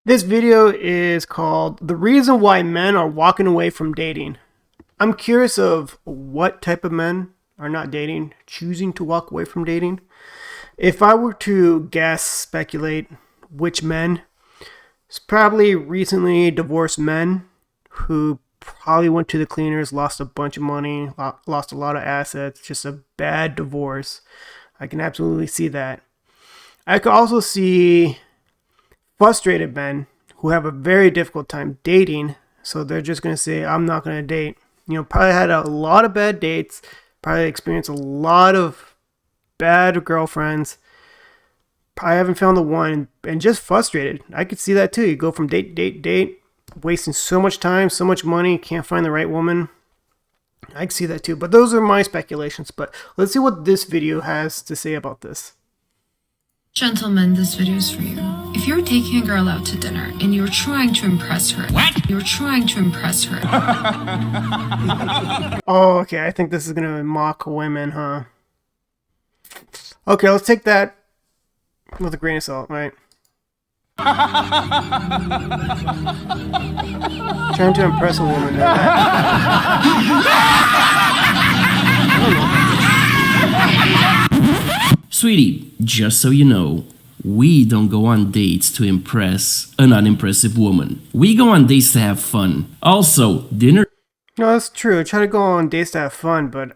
This video is called The Reason Why Men Are Walking Away from Dating. I'm curious of what type of men are not dating, choosing to walk away from dating. If I were to guess, speculate which men, it's probably recently divorced men who probably went to the cleaners, lost a bunch of money, lost a lot of assets, just a bad divorce. I can absolutely see that. I could also see frustrated men who have a very difficult time dating, so they're just going to say, I'm not going to date. Probably had a lot of bad dates, probably experienced a lot of bad girlfriends, probably haven't found the one, and just frustrated. I could see that too. You go from date to date, wasting so much time, so much money, can't find the right woman. I can see that too, but those are my speculations. But let's see what this video has to say about this. Gentlemen, this video is for you. If you're taking a girl out to dinner and you're trying to impress her, You're trying to impress her. Oh, okay, I think this is gonna mock women, huh? Okay, let's take that with a grain of salt, right? Trying to impress a woman. Sweetie, just so you know, we don't go on dates to impress an unimpressive woman. We go on dates to have fun. Also, dinner... No, that's true. Try to go on dates to have fun, but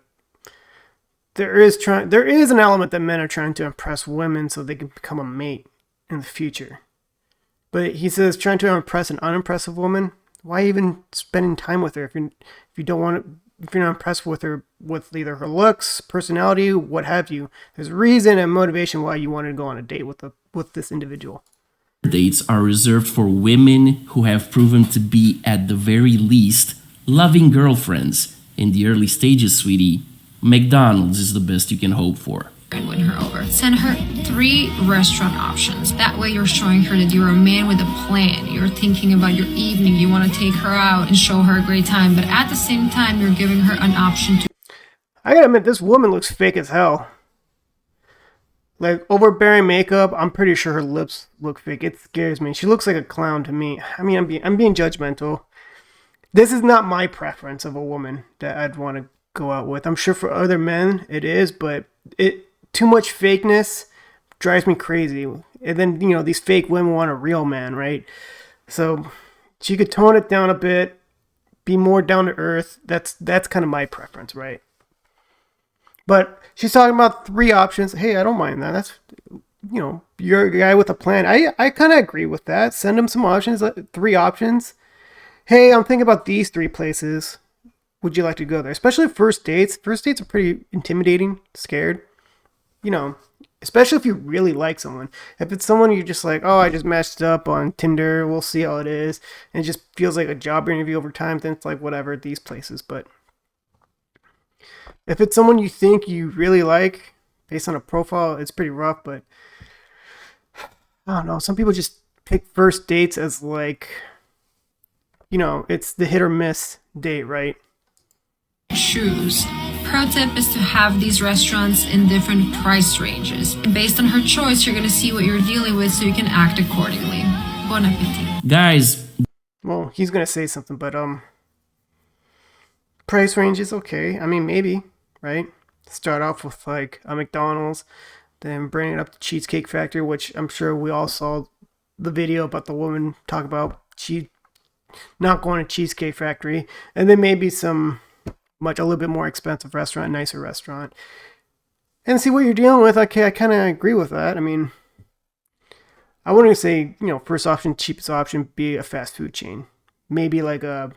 there is an element that men are trying to impress women so they can become a mate in the future. But he says trying to impress an unimpressive woman. Why even spending time with her if you're not impressed with her, with either her looks, personality, what have you? There's reason and motivation why you wanted to go on a date with this individual. Dates are reserved for women who have proven to be, at the very least, loving girlfriends. In the early stages, sweetie, McDonald's is the best you can hope for. And win her over. Send her 3 restaurant options. That way you're showing her that you're a man with a plan. You're thinking about your evening. You want to take her out and show her a great time. But at the same time, you're giving her an option to... I gotta admit, this woman looks fake as hell. Like, overbearing makeup, I'm pretty sure her lips look fake. It scares me. She looks like a clown to me. I mean, I'm being judgmental. This is not my preference of a woman that I'd want to go out with. I'm sure for other men it is, but too much fakeness drives me crazy. And then, these fake women want a real man, right? So she could tone it down a bit, be more down to earth. That's kind of my preference, right? But she's talking about 3 options. Hey, I don't mind that. That's, you're a guy with a plan. I kind of agree with that. Send him some options, 3 options. Hey, I'm thinking about these 3 places. Would you like to go there? Especially first dates. First dates are pretty intimidating, scared. Especially if you really like someone. If it's someone you're just like, oh, I just matched up on Tinder, we'll see how it is, and it just feels like a job interview over time, then it's like, whatever, these places. But if it's someone you think you really like, based on a profile, it's pretty rough, but I don't know. Some people just pick first dates as like, it's the hit or miss date, right? choose. Pro tip is to have these restaurants in different price ranges. Based on her choice, you're going to see what you're dealing with so you can act accordingly. Bon appetit. Guys. Well, he's going to say something, but price range is okay. I mean, maybe, right? Start off with like a McDonald's, then bring it up to Cheesecake Factory, which I'm sure we all saw the video about the woman talk about she not going to Cheesecake Factory, and then maybe a little bit more expensive restaurant, nicer restaurant, and see what you're dealing with. Okay, I kind of agree with that. I mean, I wouldn't say, first option, cheapest option, be a fast food chain. Maybe like a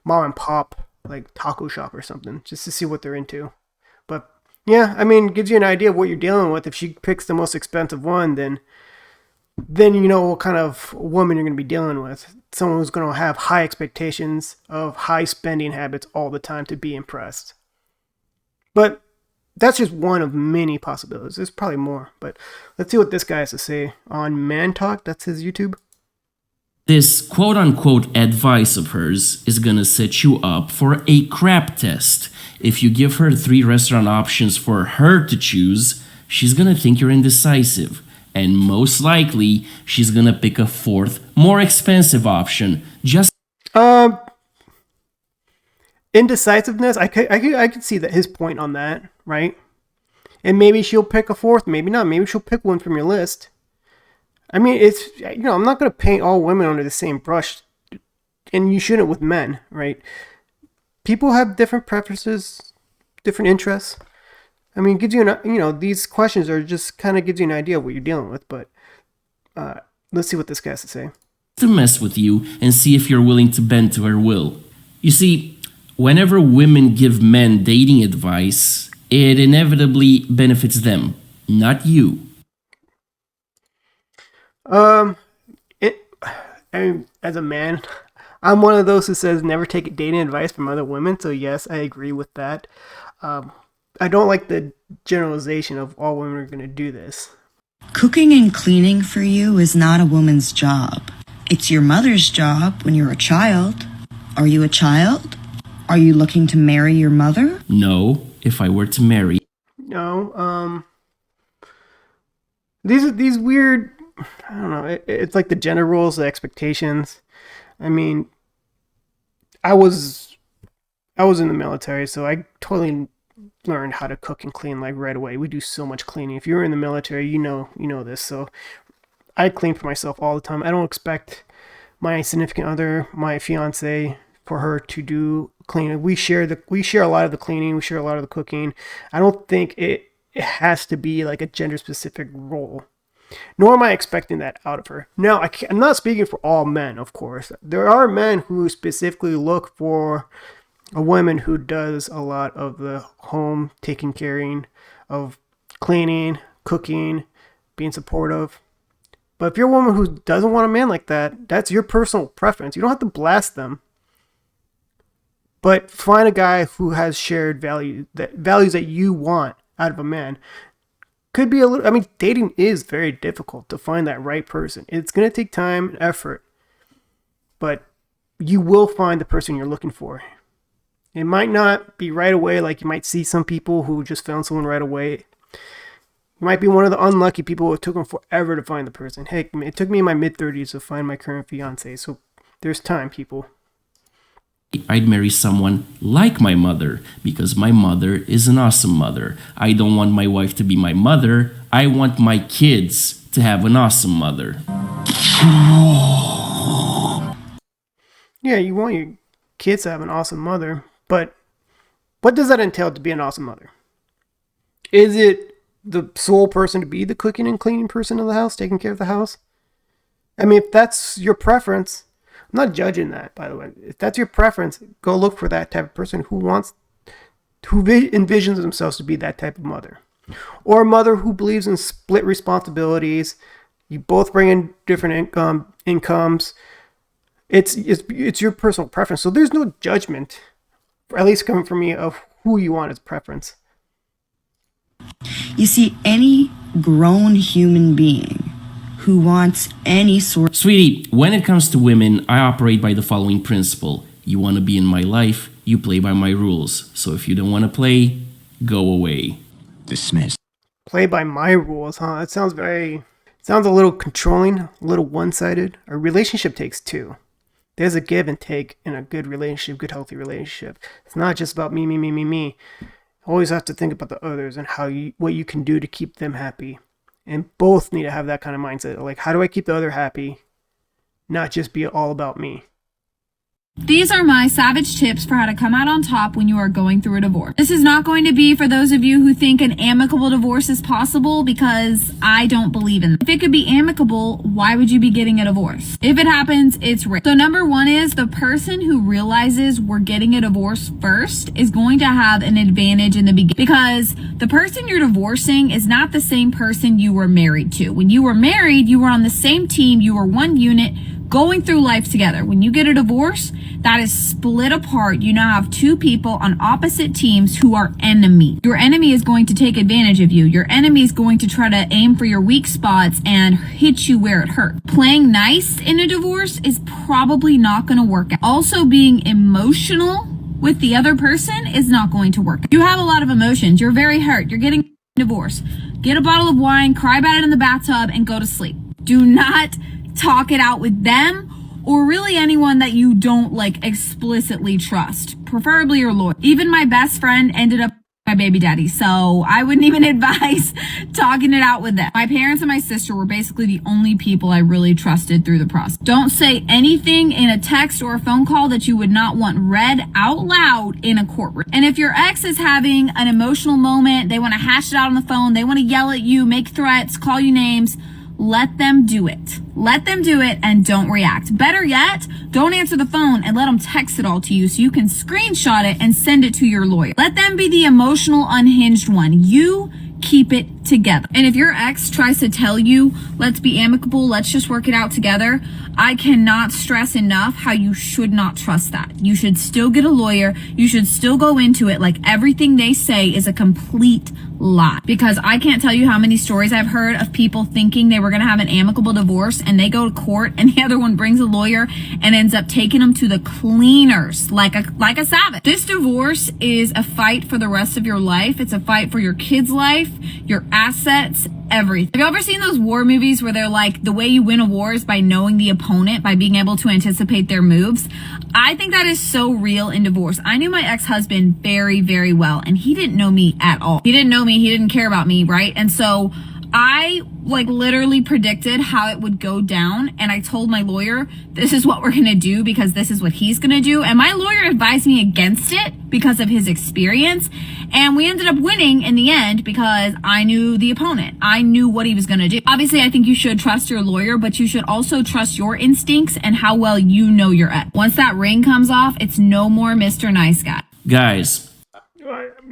mom and pop, like taco shop or something, just to see what they're into. But yeah, I mean, gives you an idea of what you're dealing with. If she picks the most expensive one, then you know what kind of woman you're going to be dealing with. Someone who's going to have high expectations of high spending habits all the time to be impressed. But that's just one of many possibilities. There's probably more. But let's see what this guy has to say on Man Talk. That's his YouTube. This quote-unquote advice of hers is gonna set you up for a crap test. If you give her 3 restaurant options for her to choose, she's gonna think you're indecisive. And most likely, she's gonna pick a fourth, more expensive option. Just Um, indecisiveness. I could see that his point on that, right? And maybe she'll pick a fourth, maybe not. Maybe she'll pick one from your list. I mean, I'm not gonna paint all women under the same brush, and you shouldn't with men, right? People have different preferences, different interests. I mean, it gives you these questions are just kind of gives you an idea of what you're dealing with. But let's see what this guy has to say. to mess with you and see if you're willing to bend to her will. You see, whenever women give men dating advice, it inevitably benefits them, not you. It. I mean, as a man, I'm one of those who says never take dating advice from other women. So yes, I agree with that. I don't like the generalization of all women are going to do this. Cooking and cleaning for you is not a woman's job. It's your mother's job when you're a child. Are you a child? Are you looking to marry your mother? No, if I were to marry. No, these weird, I don't know, it's like the gender roles, the expectations. I mean, I was in the military, so I totally learned how to cook and clean like right away. We do so much cleaning. If you're in the military, you know this. So I clean for myself all the time. I don't expect my significant other, my fiance, for her to do cleaning. We share a lot of the cleaning. We share a lot of the cooking. I don't think it has to be like a gender specific role. Nor am I expecting that out of her. Now, I'm not speaking for all men, of course. There are men who specifically look for a woman who does a lot of the home taking caring of cleaning, cooking, being supportive. But if you're a woman who doesn't want a man like that, that's your personal preference. You don't have to blast them. But find a guy who has shared values that you want out of a man. Could be dating is very difficult to find that right person. It's going to take time and effort. But you will find the person you're looking for. It might not be right away, like you might see some people who just found someone right away. You might be one of the unlucky people who took them forever to find the person. Hey, it took me in my mid-30s to find my current fiance, so there's time, people. I'd marry someone like my mother because my mother is an awesome mother. I don't want my wife to be my mother. I want my kids to have an awesome mother. Yeah, you want your kids to have an awesome mother, but what does that entail to be an awesome mother? Is it the sole person to be the cooking and cleaning person of the house, taking care of the house? I mean, if that's your preference, I'm not judging that, by the way. If that's your preference, go look for that type of person who envisions themselves to be that type of mother. Or a mother who believes in split responsibilities. You both bring in different incomes. It's your personal preference. So there's no judgment, at least coming from me, of who you want as preference. You see, any grown human being who wants any sort... Sweetie, when it comes to women, I operate by the following principle. You want to be in my life, you play by my rules. So if you don't want to play, go away. Dismissed. Play by my rules, huh? It sounds a little controlling, a little one-sided. A relationship takes two. There's a give and take in a good relationship, good healthy relationship. It's not just about me, me, me, me, me. Always have to think about the others and what you can do to keep them happy. And both need to have that kind of mindset. Like, how do I keep the other happy? Not just be all about me. These are my savage tips for how to come out on top when you are going through a divorce. This is not going to be for those of you who think an amicable divorce is possible, because I don't believe in it. If it could be amicable, why would you be getting a divorce? If it happens, it's rape. So number one is the person who realizes we're getting a divorce first is going to have an advantage in the beginning, because the person you're divorcing is not the same person you were married to. When you were married, you were on the same team, you were one unit, going through life together. When you get a divorce, that is split apart. You now have two people on opposite teams who are enemies. Your enemy is going to take advantage of you. Your enemy is going to try to aim for your weak spots and hit you where it hurts. Playing nice in a divorce is probably not going to work out. Also, being emotional with the other person is not going to work. You have a lot of emotions. You're very hurt. You're getting divorce. Get a bottle of wine, cry about it in the bathtub, and go to sleep. Do not talk it out with them or really anyone that you don't like explicitly trust, preferably your lawyer. Even my best friend ended up my baby daddy, so I wouldn't even advise talking it out with them. My parents and my sister were basically the only people I really trusted through the process. Don't say anything in a text or a phone call that you would not want read out loud in a courtroom. And if your ex is having an emotional moment, they want to hash it out on the phone, they want to yell at you, make threats, call you names, let them do it. Let them do it and don't react. Better yet, don't answer the phone and let them text it all to you so you can screenshot it and send it to your lawyer. Let them be the emotional, unhinged one. You keep it together. And if your ex tries to tell you, let's be amicable, let's just work it out together, I cannot stress enough how you should not trust that. You should still get a lawyer. You should still go into it like everything they say is a complete lie. Because I can't tell you how many stories I've heard of people thinking they were going to have an amicable divorce and they go to court and the other one brings a lawyer and ends up taking them to the cleaners like a savage. This divorce is a fight for the rest of your life. It's a fight for your kid's life, your assets, everything. Have you ever seen those war movies where they're like, the way you win a war is by knowing the opponent, by being able to anticipate their moves? I think that is so real in divorce. I knew my ex-husband very, very well, and he didn't know me at all. He didn't know me. He didn't care about me, right? And so I literally predicted how it would go down, and I told my lawyer, this is what we're gonna do because this is what he's gonna do. And my lawyer advised me against it because of his experience, and we ended up winning in the end because I knew the opponent. I knew what he was gonna do. Obviously, I think you should trust your lawyer, but you should also trust your instincts and how well you know your ex. Once that ring comes off, it's no more Mr. Nice Guy. Guys,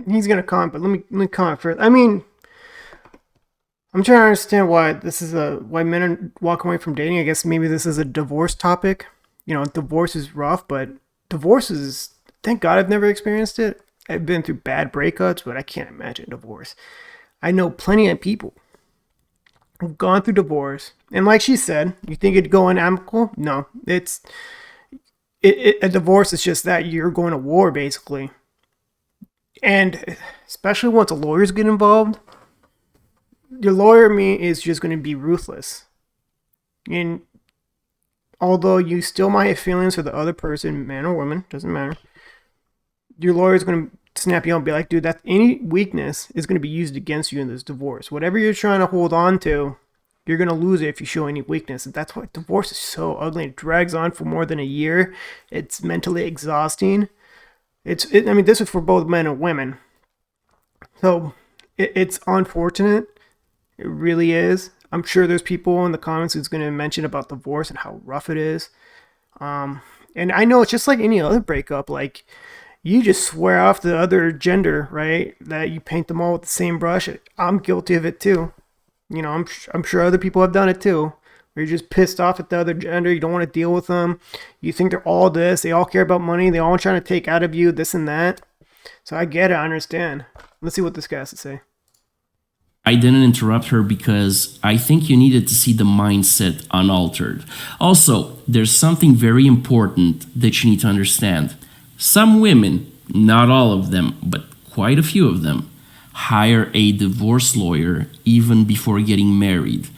He's gonna comment, but let me comment first. I mean, I'm trying to understand why why men are walking away from dating. I guess maybe this is a divorce topic. You know, divorce is rough, but divorce is, thank God I've never experienced it. I've been through bad breakups, but I can't imagine divorce. I know plenty of people who've gone through divorce, and like she said, you think it'd go in amicable? No, a divorce is just that you're going to war basically, and especially once lawyers get involved. Your lawyer is just going to be ruthless. And although you still might have feelings for the other person, man or woman, doesn't matter, your lawyer is going to snap you out and be like, dude, that any weakness is going to be used against you in this divorce. Whatever you're trying to hold on to, you're going to lose it if you show any weakness. And that's why divorce is so ugly. It drags on for more than a year. It's mentally exhausting. I mean, this is for both men and women. So it's unfortunate. It really is. I'm sure there's people in the comments who's going to mention about divorce and how rough it is. And I know it's just like any other breakup. Like, you just swear off the other gender, right? That you paint them all with the same brush. I'm guilty of it too. You know, I'm sure other people have done it too. Where you're just pissed off at the other gender. You don't want to deal with them. You think they're all this. They all care about money. They all trying to take out of you this and that. So I get it. I understand. Let's see what this guy has to say. I didn't interrupt her because I think you needed to see the mindset unaltered. Also, there's something very important that you need to understand. Some women, not all of them, but quite a few of them, hire a divorce lawyer even before getting married.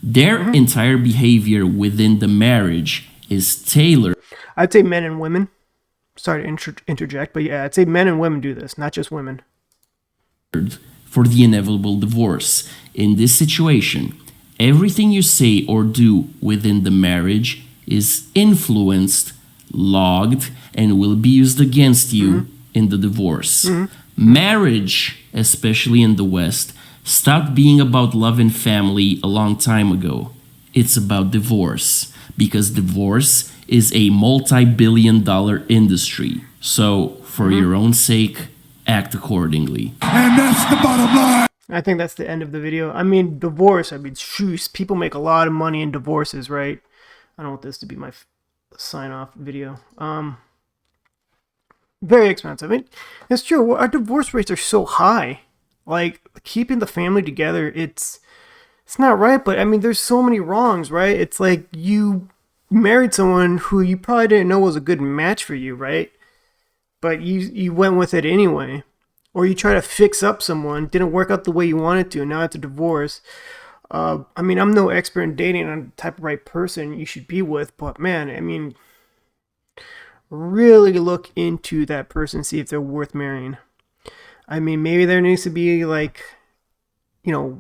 Their entire behavior within the marriage is tailored. I'd say men and women. Sorry to interject, but yeah, I'd say men and women do this, not just women. For the inevitable divorce. In this situation, everything you say or do within the marriage is influenced, logged, and will be used against you in the divorce. Marriage, especially in the West, stopped being about love and family a long time ago. It's about divorce, because divorce is a multi-billion-dollar industry. So, for your own sake, act accordingly. And that's the bottom line. I think that's the end of the video. I mean, divorce. I mean, shoes. People make a lot of money in divorces, right? I don't want this to be my sign-off video. Very expensive. I mean, it's true. Our divorce rates are so high. Like, keeping the family together, it's not right. But I mean, there's so many wrongs, right? It's like you married someone who you probably didn't know was a good match for you, right? But you went with it anyway. Or you try to fix up someone, didn't work out the way you wanted to, now it's a divorce. I mean, I'm no expert in dating on the type of right person you should be with, but man, I mean, really look into that person, see if they're worth marrying. I mean, maybe there needs to be like,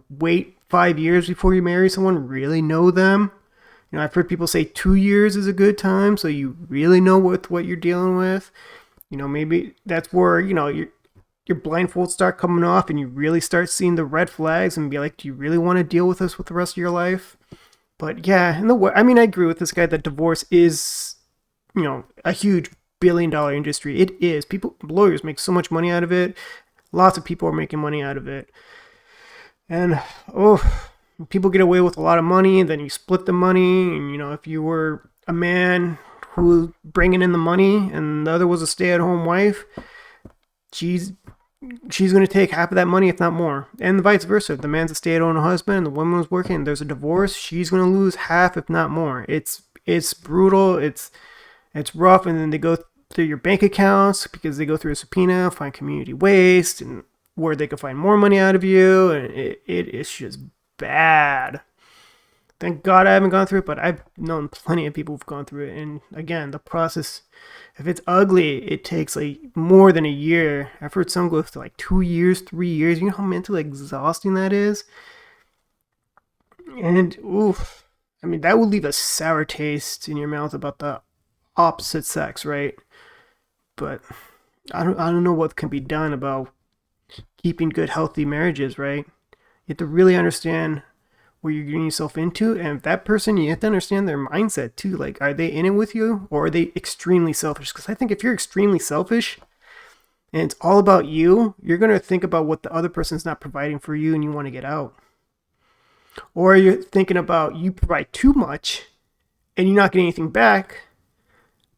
wait 5 years before you marry someone, really know them. I've heard people say 2 years is a good time, so you really know what you're dealing with. Maybe that's where, your blindfolds start coming off and you really start seeing the red flags and be like, do you really want to deal with this with the rest of your life? But yeah, I agree with this guy that divorce is, a huge billion-dollar industry. It is. Lawyers make so much money out of it. Lots of people are making money out of it. And, people get away with a lot of money, and then you split the money. And, if you were a man who was bringing in the money and the other was a stay-at-home wife, she's going to take half of that money, if not more. And vice versa. If the man's a stay-at-home husband and the woman was working and there's a divorce, she's going to lose half, if not more. It's brutal. It's rough. And then they go through your bank accounts because they go through a subpoena, find community waste, and where they can find more money out of you. And it is just bad. Thank God I haven't gone through it, but I've known plenty of people who've gone through it. And again, the process, if it's ugly, it takes like more than a year. I've heard some go to like 2 years, 3 years. You know how mentally exhausting that is? And oof, I mean, that would leave a sour taste in your mouth about the opposite sex, right? But I don't know what can be done about keeping good, healthy marriages, right? You have to really understand what you're getting yourself into, and if that person, you have to understand their mindset too. Like, are they in it with you, or are they extremely selfish? Because I think if you're extremely selfish and it's all about you, you're going to think about what the other person's not providing for you and you want to get out. Or you're thinking about you provide too much and you're not getting anything back,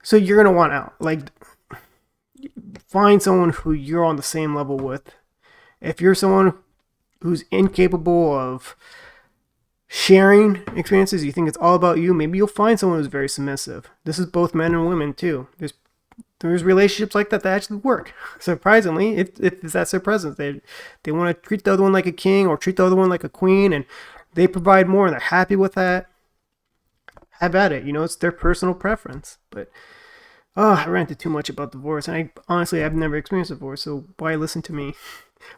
so you're going to want out. Like, find someone who you're on the same level with. If you're someone who's incapable of sharing experiences, you think it's all about you, maybe you'll find someone who's very submissive. This is both men and women too. There's relationships like that actually work. Surprisingly, if that's their presence, they want to treat the other one like a king or treat the other one like a queen, and they provide more and they're happy with that. Have at it. It's their personal preference. But I ranted too much about divorce, and I've never experienced divorce, so why listen to me?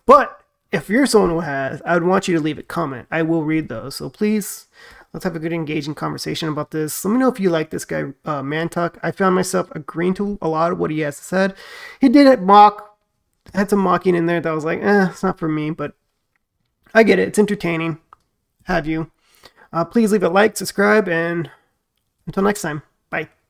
But if you're someone who has, I would want you to leave a comment. I will read those. So please, let's have a good, engaging conversation about this. Let me know if you like this guy, Man Talk. I found myself agreeing to a lot of what he has said. He did had some mocking in there that I was like, it's not for me, but I get it. It's entertaining. Have you? Please leave a like, subscribe, and until next time, bye.